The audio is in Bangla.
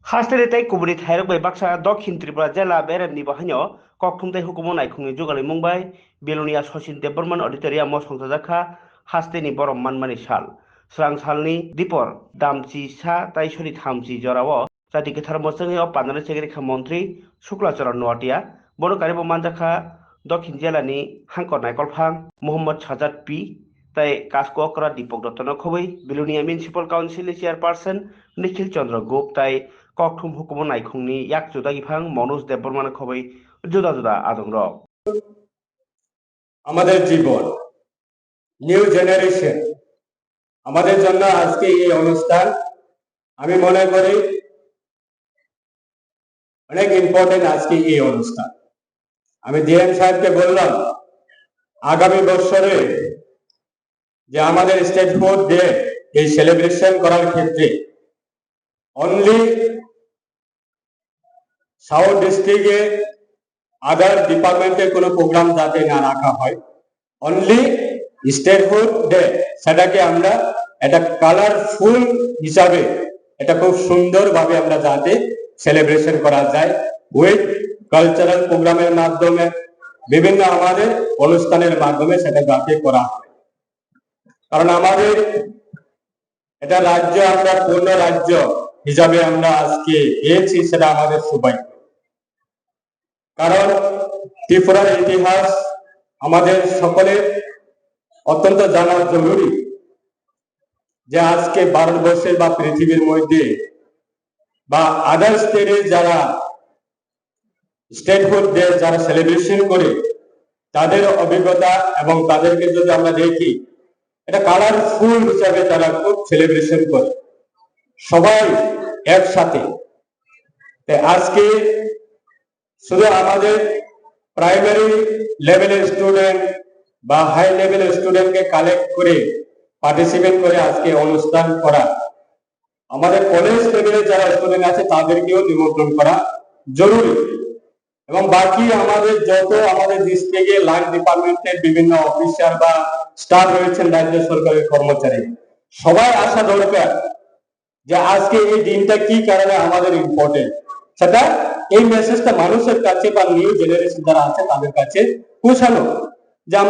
Hasteritai kuburi thairok bai baksa Dokhin Tripura jela beremni bahanyo kokthumtai hukumo naikungni jugalai mungbai Belonia Sachin Deborman auditorium mo songtajaka hasteni borom manmani sal srang salni dipor damchi sa tai sori thamchi jorao jati kethar mosangi o pandana segeri mantri Suklacharan Noatia bono karibo manjaka Dokhin jelani hangkor naikolphang Mohammad Sajat P tai kasko okra Dipok Dottono khoboi Belonia Municipal Council Chairperson Nikhil Chandra Gop tai kokthum hukumo naikungni yak juda gifang Manoj Deborman khoboi juda juda adong rok আমাদের জীবন নিউ জেনারেশন আমাদের জন্য আজকে এই অনুষ্ঠান আমি মনে করি অনেক ইম্পর্টেন্ট আজকে এই অনুষ্ঠান আমি ডিএম সাহেবকে বললাম আগামী বছরে যে আমাদের স্টেট ফুড ডে এই সেলিব্রেশন করার ক্ষেত্রে অনলি সাউথ ডিস্ট্রিক্টে আদার ডিপার্টমেন্টের কোনো প্রোগ্রাম যাতে না রাখা হয় অনলি স্টেট ফুড ডে সেটাকে আমরা একটা কালারফুল হিসাবে এটা খুব সুন্দরভাবে আমরা যাতে সেলিব্রেশন করা যায় উইথ কালচারাল প্রোগ্রামের মাধ্যমে বিভিন্ন আমাদের অনুষ্ঠানের মাধ্যমে সেটা যাতে করা হয় কারণ আমাদের এটা রাজ্য আমরা পূর্ণ রাজ্য হিসাবে আমরা আজকে পেয়েছি সেটা আমাদের সৌভাগ্য কারণ ত্রিপুরার ইতিহাস আমাদের সকলের অত্যন্ত জানা জরুরি যে আজকে ভারতবর্ষের বা পৃথিবীর মধ্যে বা আদার স্টেটে যারা স্টেট ফুড ডে যারা সেলিব্রেশন করে তাদের অভিজ্ঞতা এবং তাদেরকে যদি আমরা দেখি এটা কালারফুল হিসাবে তারা খুব সেলিব্রেশন করে সবাই একসাথে আজকে শুধু আমাদের প্রাইমারি লেভেলের স্টুডেন্ট বা হাই লেভেলের স্টুডেন্টকে কালেক্ট করে পার্টিসিপেট করে আজকে অনুষ্ঠান করা আমাদের কলেজ লেভেলের যারা স্টুডেন্ট আছে তাদেরকেও নিমন্ত্রণ করা জরুরি এবং বাকি আমাদের যত আমাদের ডিস্ট্রিক্টে লাইন ডিপার্টমেন্টের বিভিন্ন অফিসার বা স্টাফ রয়েছেন রাজ্য সরকারের কর্মচারী সবাই আসা দরকার যে আজকে এই দিনটা কি কারণে আমাদের ইম্পর্টেন্ট সেটা এই মেসেজটা মানুষের কাছে বা নিউ জেনারেশন যারা আছে তাদের কাছে পৌঁছানো যে আমরা